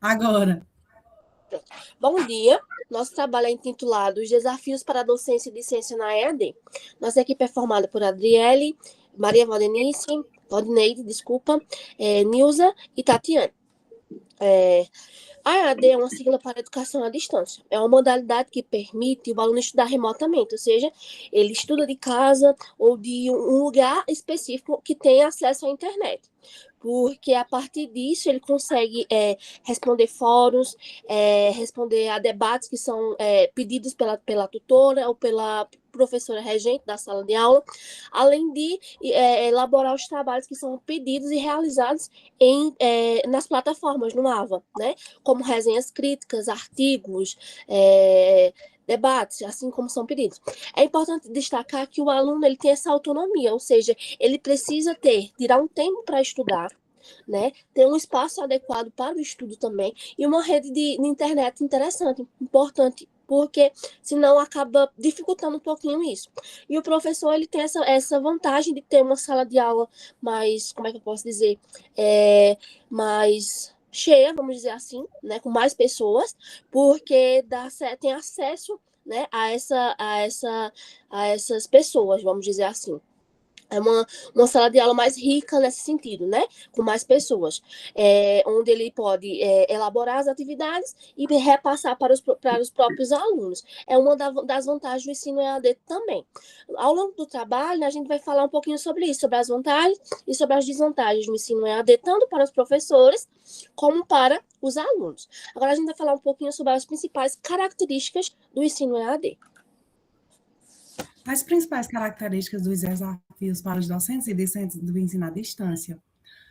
Agora, Bom dia. Nosso trabalho é intitulado Os Desafios para a Docência de Ciência na EAD. Nossa equipe é formada por Adriele, Maria Valdeneide, desculpa, Nilza e Tatiane. A EAD é uma sigla para Educação à Distância. É uma modalidade que permite o aluno estudar remotamente, ou seja, ele estuda de casa ou de um lugar específico que tem acesso à internet. Porque a partir disso ele consegue responder fóruns, responder a debates que são pedidos pela tutora ou pela professora regente da sala de aula, além de elaborar os trabalhos que são pedidos e realizados nas plataformas no AVA, né? Como resenhas críticas, artigos, debates, assim como são pedidos. É importante destacar que o aluno ele tem essa autonomia, ou seja, ele precisa tirar um tempo para estudar, né? Ter um espaço adequado para o estudo também e uma rede de internet interessante, importante, porque senão acaba dificultando um pouquinho isso. E o professor ele tem essa vantagem de ter uma sala de aula mais, como é que eu posso dizer, mais cheia, vamos dizer assim, né, com mais pessoas, porque tem acesso, né, a essas pessoas, vamos dizer assim. É uma sala de aula mais rica nesse sentido, né? Com mais pessoas. Onde ele pode elaborar as atividades e repassar para os próprios alunos. É uma das vantagens do ensino EAD também. Ao longo do trabalho, a gente vai falar um pouquinho sobre isso, sobre as vantagens e sobre as desvantagens do ensino EAD, tanto para os professores como para os alunos. Agora a gente vai falar um pouquinho sobre as principais características do ensino EAD. as principais características dos desafios para os docentes e discentes do ensino à distância.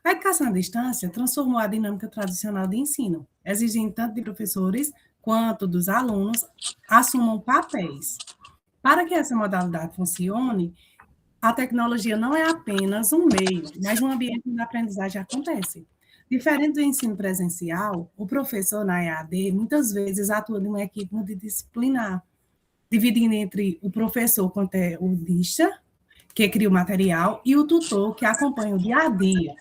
A educação à distância transformou a dinâmica tradicional de ensino, exigindo tanto de professores quanto dos alunos assumam papéis. Para que essa modalidade funcione, a tecnologia não é apenas um meio, mas um ambiente onde a aprendizagem acontece. Diferente do ensino presencial, o professor na EAD muitas vezes atua numa equipe multidisciplinar, dividindo entre o professor conteudista, que cria o material, e o tutor, que acompanha o dia a dia.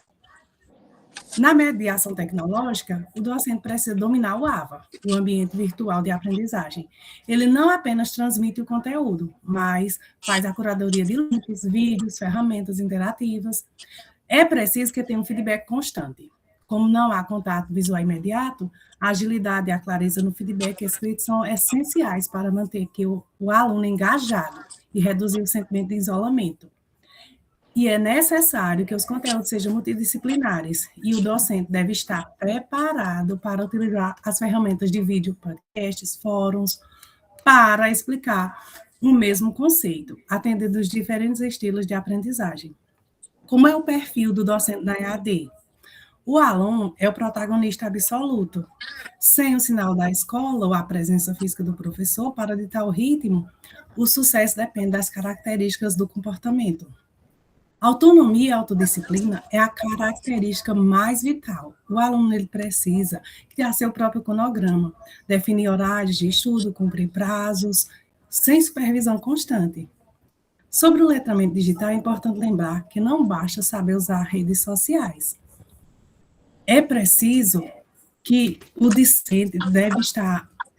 Na mediação tecnológica, o docente precisa dominar o AVA, o ambiente virtual de aprendizagem. Ele não apenas transmite o conteúdo, mas faz a curadoria de links, vídeos, ferramentas interativas. É preciso que tenha um feedback constante. Como não há contato visual imediato, a agilidade e a clareza no feedback escrito são essenciais para manter o aluno engajado e reduzir o sentimento de isolamento. E é necessário que os conteúdos sejam multidisciplinares e o docente deve estar preparado para utilizar as ferramentas de vídeo, podcasts, fóruns, para explicar o mesmo conceito, atendendo os diferentes estilos de aprendizagem. Como é o perfil do docente na EAD? O aluno é o protagonista absoluto. Sem o sinal da escola ou a presença física do professor para ditar o ritmo, o sucesso depende das características do comportamento. Autonomia e autodisciplina é a característica mais vital. O aluno ele precisa criar seu próprio cronograma, definir horários de estudo, cumprir prazos, sem supervisão constante. Sobre o letramento digital, é importante lembrar que não basta saber usar redes sociais. É preciso que o discente deve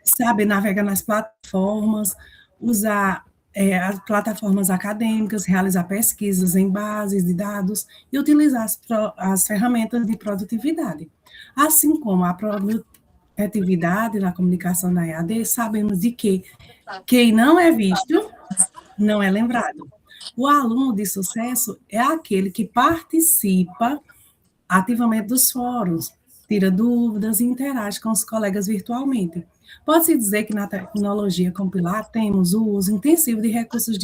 saber navegar nas plataformas, usar as plataformas acadêmicas, realizar pesquisas em bases de dados e utilizar as ferramentas de produtividade. Assim como a produtividade na comunicação na EAD, sabemos de que quem não é visto não é lembrado. O aluno de sucesso é aquele que participa ativamente dos fóruns, tira dúvidas e interage com os colegas virtualmente. Pode-se dizer que na tecnologia compilar temos o uso intensivo de recursos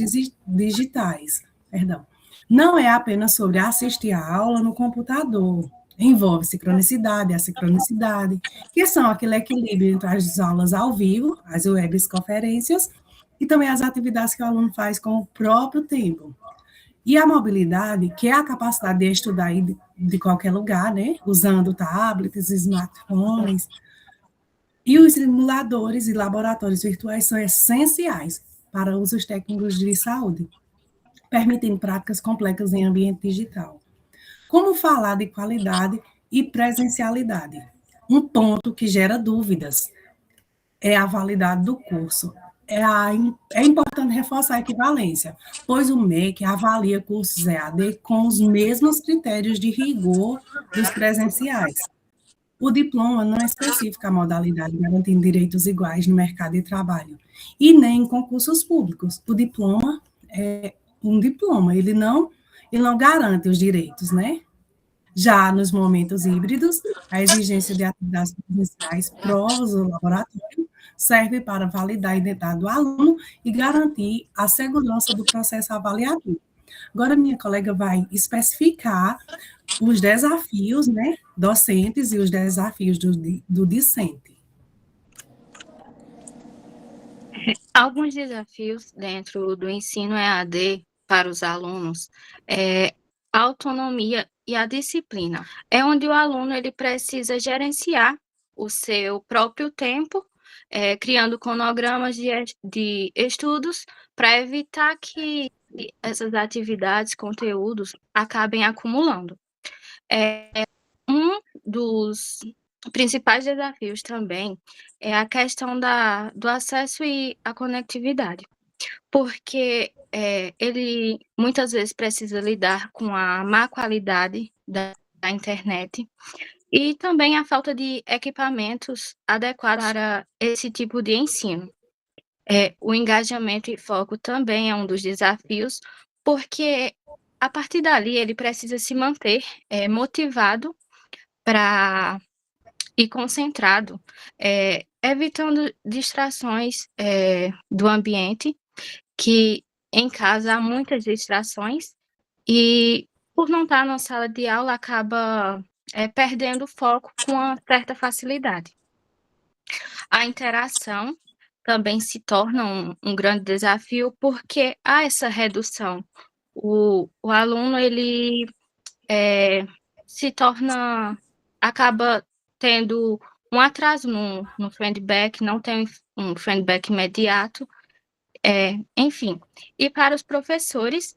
digitais. Perdão. Não é apenas sobre assistir a aula no computador. Envolve sincronicidade, assincronicidade, que são aquele equilíbrio entre as aulas ao vivo, as webconferências, e também as atividades que o aluno faz com o próprio tempo. E a mobilidade, que é a capacidade de estudar de qualquer lugar, né? Usando tablets, smartphones, e os simuladores e laboratórios virtuais são essenciais para usos técnicos de saúde, permitindo práticas complexas em ambiente digital. Como falar de qualidade e presencialidade? Um ponto que gera dúvidas é a validade do curso. É importante reforçar a equivalência, pois o MEC avalia cursos EAD com os mesmos critérios de rigor dos presenciais. O diploma não especifica a modalidade garantindo direitos iguais no mercado de trabalho, e nem em concursos públicos. O diploma é um diploma, ele não garante os direitos, né? Já nos momentos híbridos, a exigência de atividades presenciais, provas ou laboratório, serve para validar a identidade do aluno e garantir a segurança do processo avaliativo. Agora, minha colega vai especificar os desafios, né, docentes e os desafios do discente. Alguns desafios dentro do ensino EAD para os alunos é a autonomia e a disciplina. É onde o aluno ele precisa gerenciar o seu próprio tempo, criando cronogramas de estudos para evitar que essas atividades, conteúdos, acabem acumulando. Um dos principais desafios também é a questão do acesso e a conectividade, porque ele muitas vezes precisa lidar com a má qualidade da internet e também a falta de equipamentos adequados para esse tipo de ensino. O engajamento e foco também é um dos desafios, porque a partir dali ele precisa se manter motivado e concentrado, evitando distrações do ambiente, que em casa há muitas distrações, e por não estar na sala de aula acaba perdendo o foco com uma certa facilidade. A interação também se torna um grande desafio, porque há essa redução. O aluno, ele acaba tendo um atraso no feedback, não tem um feedback imediato, enfim. E para os professores,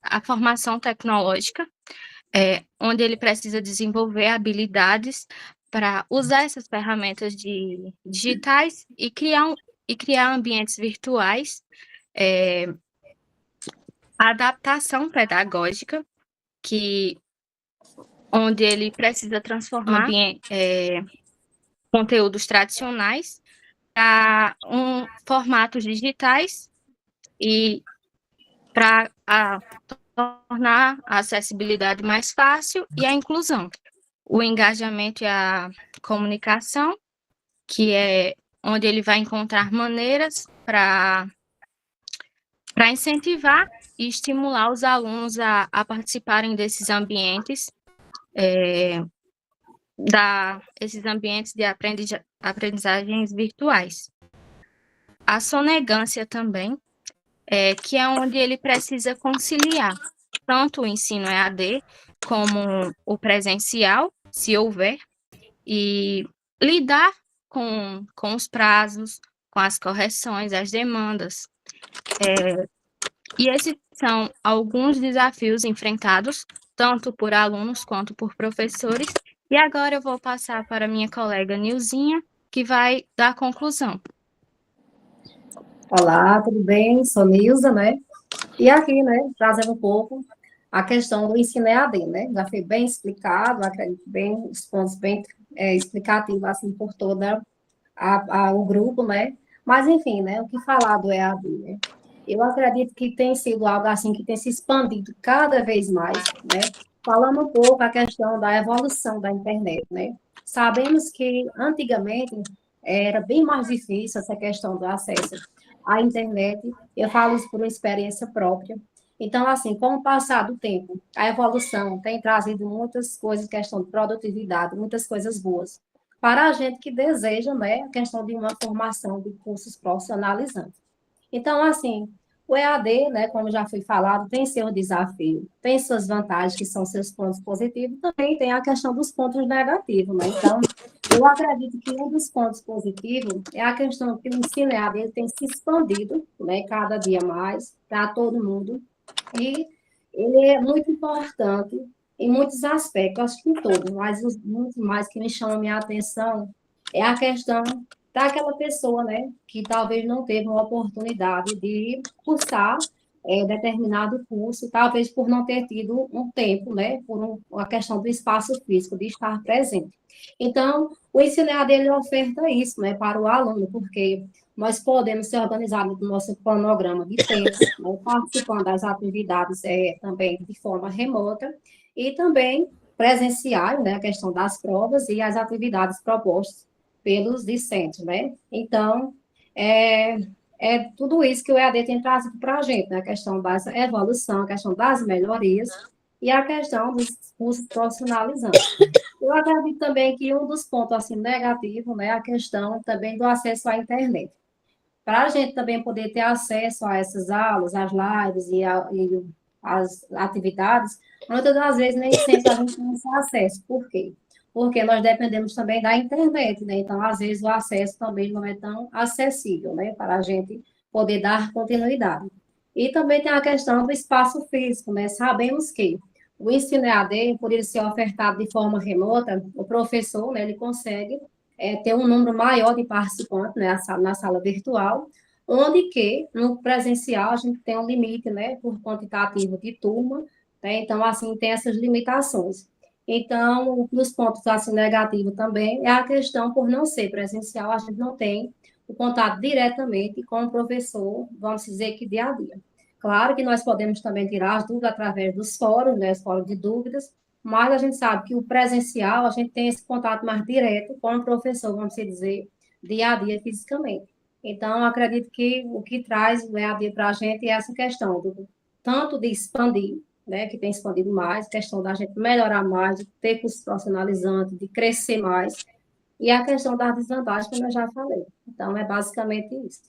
a formação tecnológica, onde ele precisa desenvolver habilidades para usar essas ferramentas digitais e criar ambientes virtuais, a adaptação pedagógica, onde ele precisa transformar conteúdos tradicionais para formatos digitais e para tornar a acessibilidade mais fácil e a inclusão. O engajamento e a comunicação, que é onde ele vai encontrar maneiras para incentivar e estimular os alunos a participarem desses ambientes, esses ambientes de aprendizagens virtuais. A sonegância também, que é onde ele precisa conciliar tanto o ensino EAD como o presencial, se houver, e lidar com os prazos, com as correções, as demandas. E esses são alguns desafios enfrentados, tanto por alunos quanto por professores. E agora eu vou passar para minha colega Nilzinha, que vai dar a conclusão. Olá, tudo bem? Sou Nilza, né? E aqui, né, trazendo um pouco a questão do ensino EAD, né? Já foi bem explicado, acredito bem, os pontos bem explicativos, assim, por toda o grupo, né? Mas, enfim, né, o que falar do EAD, né? Eu acredito que tem sido algo, assim, que tem se expandido cada vez mais, né? Falando um pouco a questão da evolução da internet, né? Sabemos que, antigamente, era bem mais difícil essa questão do acesso à internet. Eu falo isso por uma experiência própria. Então, assim, com o passar do tempo, a evolução tem trazido muitas coisas, questão de produtividade, muitas coisas boas, para a gente que deseja, né, a questão de uma formação de cursos profissionalizantes. Então, assim, o EAD, né, como já foi falado, tem seu desafio, tem suas vantagens, que são seus pontos positivos, também tem a questão dos pontos negativos, né? Então, eu acredito que um dos pontos positivos é a questão que o ensino EAD ele tem se expandido, né, cada dia mais, para todo mundo, e ele é muito importante em muitos aspectos, acho que em todos, mas os muitos mais que me chamam a minha atenção é a questão daquela pessoa, né, que talvez não teve uma oportunidade de cursar determinado curso, talvez por não ter tido um tempo, né, uma questão do espaço físico, de estar presente. Então, o ensino EAD ele oferta isso, né, para o aluno, porque nós podemos ser organizados no nosso cronograma de tempo, né, participando das atividades também de forma remota, e também presenciais, né, a questão das provas e as atividades propostas pelos discentes, né? Então, é, é tudo isso que o EAD tem trazido para a gente, né? A questão da evolução, a questão das melhorias e a questão dos cursos profissionalizantes. Eu acredito também que um dos pontos assim, negativos, né, é a questão também do acesso à internet. Para a gente também poder ter acesso a essas aulas, às lives e as atividades, muitas das vezes nem sempre a gente tem esse acesso. Por quê? Porque nós dependemos também da internet, né? Então, às vezes, o acesso também não é tão acessível, né? Para a gente poder dar continuidade. E também tem a questão do espaço físico, né? Sabemos que o ensino EAD, por ele ser ofertado de forma remota, o professor, né, ele consegue ter um número maior de participantes, né, na sala virtual, onde que, no presencial, a gente tem um limite, né, por quantitativo de turma, né, então, assim, tem essas limitações. Então, um dos pontos, assim, negativos também é a questão, por não ser presencial, a gente não tem o contato diretamente com o professor, vamos dizer que dia a dia. Claro que nós podemos também tirar as dúvidas através dos fóruns, né, os fóruns de dúvidas, mas a gente sabe que o presencial, a gente tem esse contato mais direto com o professor, vamos dizer, dia a dia fisicamente. Então, acredito que o que traz o EAD para a gente é essa questão, tanto de expandir, né, que tem expandido mais, questão da gente melhorar mais, de ter cursos profissionalizantes, de crescer mais, e a questão das desvantagens, como eu já falei. Então, é basicamente isso.